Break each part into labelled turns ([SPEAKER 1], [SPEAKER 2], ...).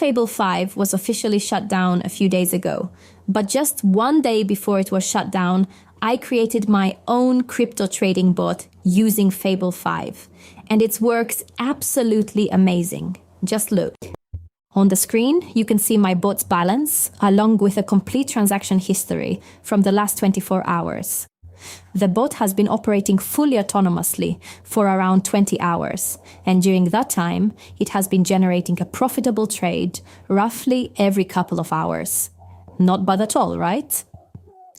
[SPEAKER 1] Fable 5 was officially shut down a few days ago, but just one day before it was shut down, I created my own crypto trading bot using Fable 5, and it works absolutely amazing. Just look. On the screen, you can see my bot's balance, along with a complete transaction history from the last 24 hours. The bot has been operating fully autonomously for around 20 hours, and during that time, it has been generating a profitable trade roughly every couple of hours. Not bad at all, right?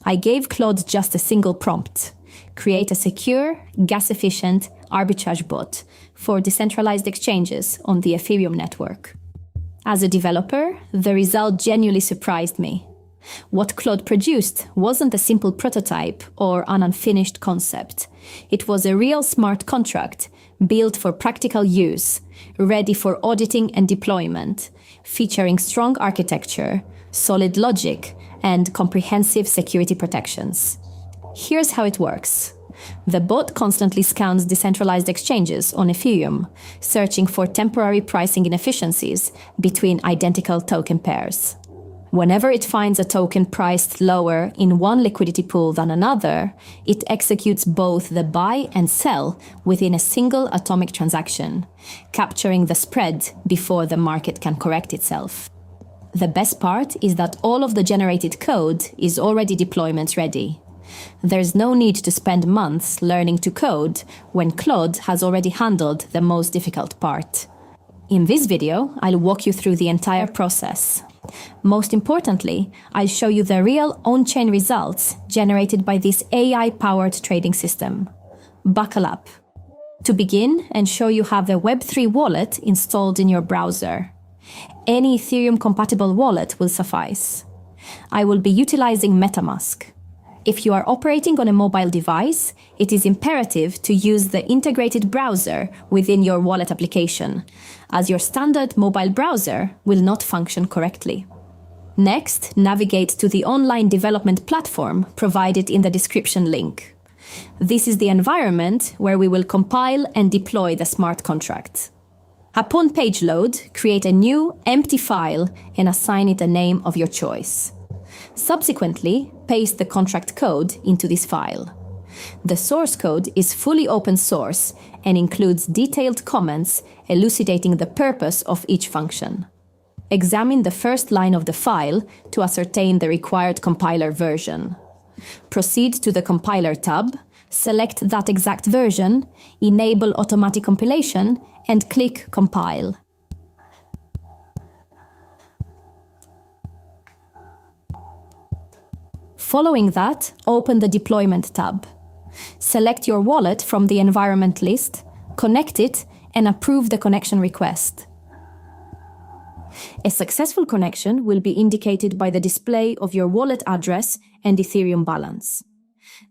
[SPEAKER 1] I gave Claude just a single prompt: create a secure, gas-efficient arbitrage bot for decentralized exchanges on the Ethereum network. As a developer, the result genuinely surprised me. What Claude produced wasn't a simple prototype or an unfinished concept. It was a real smart contract, built for practical use, ready for auditing and deployment, featuring strong architecture, solid logic, and comprehensive security protections. Here's how it works. The bot constantly scans decentralized exchanges on Ethereum, searching for temporary pricing inefficiencies between identical token pairs. Whenever it finds a token priced lower in one liquidity pool than another, it executes both the buy and sell within a single atomic transaction, capturing the spread before the market can correct itself. The best part is that all of the generated code is already deployment ready. There's no need to spend months learning to code when Claude has already handled the most difficult part. In this video, I'll walk you through the entire process. Most importantly, I'll show you the real on-chain results generated by this AI-powered trading system. Buckle up. To begin and show you how the Web3 wallet installed in your browser. Any Ethereum-compatible wallet will suffice. I will be utilizing MetaMask. If you are operating on a mobile device, it is imperative to use the integrated browser within your wallet application, as your standard mobile browser will not function correctly. Next, navigate to the online development platform provided in the description link. This is the environment where we will compile and deploy the smart contract. Upon page load, create a new, empty file and assign it a name of your choice. Subsequently, paste the contract code into this file. The source code is fully open source and includes detailed comments elucidating the purpose of each function. Examine the first line of the file to ascertain the required compiler version. Proceed to the Compiler tab, select that exact version, enable automatic compilation, and click Compile. Following that, open the Deployment tab. Select your wallet from the environment list, connect it, and approve the connection request. A successful connection will be indicated by the display of your wallet address and Ethereum balance.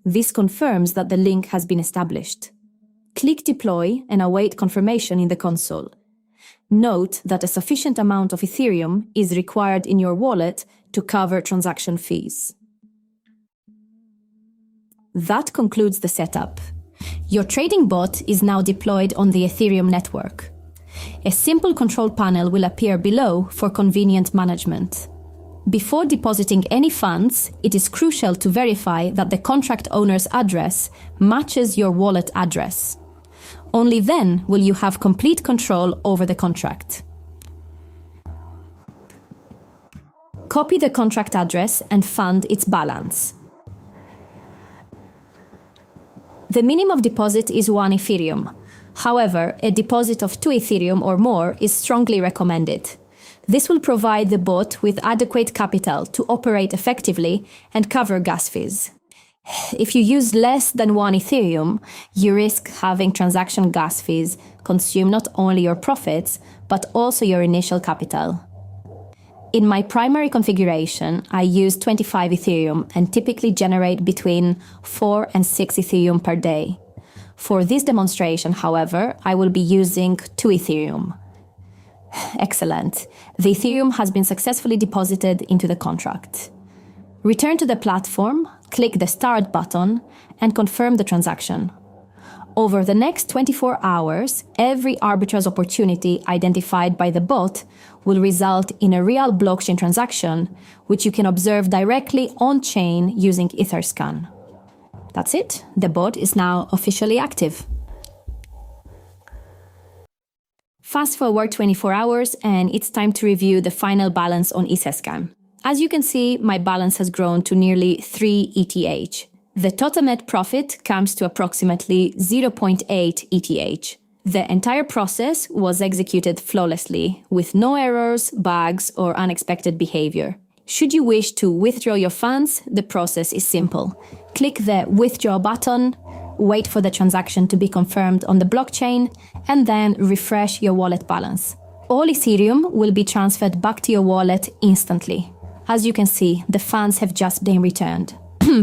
[SPEAKER 1] This confirms that the link has been established. Click Deploy and await confirmation in the console. Note that a sufficient amount of Ethereum is required in your wallet to cover transaction fees. That concludes the setup. Your trading bot is now deployed on the Ethereum network. A simple control panel will appear below for convenient management. Before depositing any funds, it is crucial to verify that the contract owner's address matches your wallet address. Only then will you have complete control over the contract. Copy the contract address and fund its balance. The minimum deposit is 1 Ethereum. However, a deposit of 2 Ethereum or more is strongly recommended. This will provide the bot with adequate capital to operate effectively and cover gas fees. If you use less than 1 Ethereum, you risk having transaction gas fees consume not only your profits, but also your initial capital. In my primary configuration, I use 25 Ethereum and typically generate between 4 and 6 Ethereum per day. For this demonstration, however, I will be using 2 Ethereum. Excellent. The Ethereum has been successfully deposited into the contract. Return to the platform, click the Start button, and confirm the transaction. Over the next 24 hours, every arbitrage opportunity identified by the bot will result in a real blockchain transaction, which you can observe directly on-chain using Etherscan. That's it. The bot is now officially active. Fast forward 24 hours and it's time to review the final balance on Etherscan. As you can see, my balance has grown to nearly 3 ETH. The total net profit comes to approximately 0.8 ETH. The entire process was executed flawlessly, with no errors, bugs, or unexpected behavior. Should you wish to withdraw your funds, the process is simple. Click the Withdraw button, wait for the transaction to be confirmed on the blockchain, and then refresh your wallet balance. All Ethereum will be transferred back to your wallet instantly. As you can see, the funds have just been returned.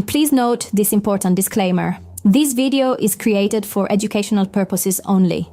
[SPEAKER 1] Please note this important disclaimer. This video is created for educational purposes only.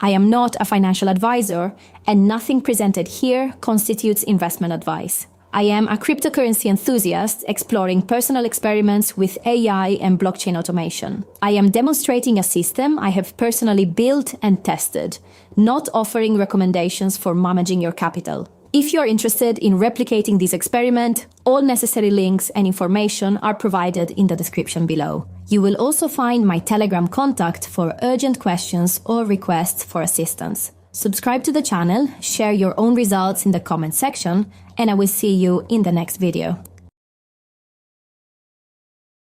[SPEAKER 1] I am not a financial advisor, and nothing presented here constitutes investment advice. I am a cryptocurrency enthusiast exploring personal experiments with AI and blockchain automation. I am demonstrating a system I have personally built and tested, not offering recommendations for managing your capital. If you're interested in replicating this experiment, all necessary links and information are provided in the description below. You will also find my Telegram contact for urgent questions or requests for assistance. Subscribe to the channel, share your own results in the comment section, and I will see you in the next video.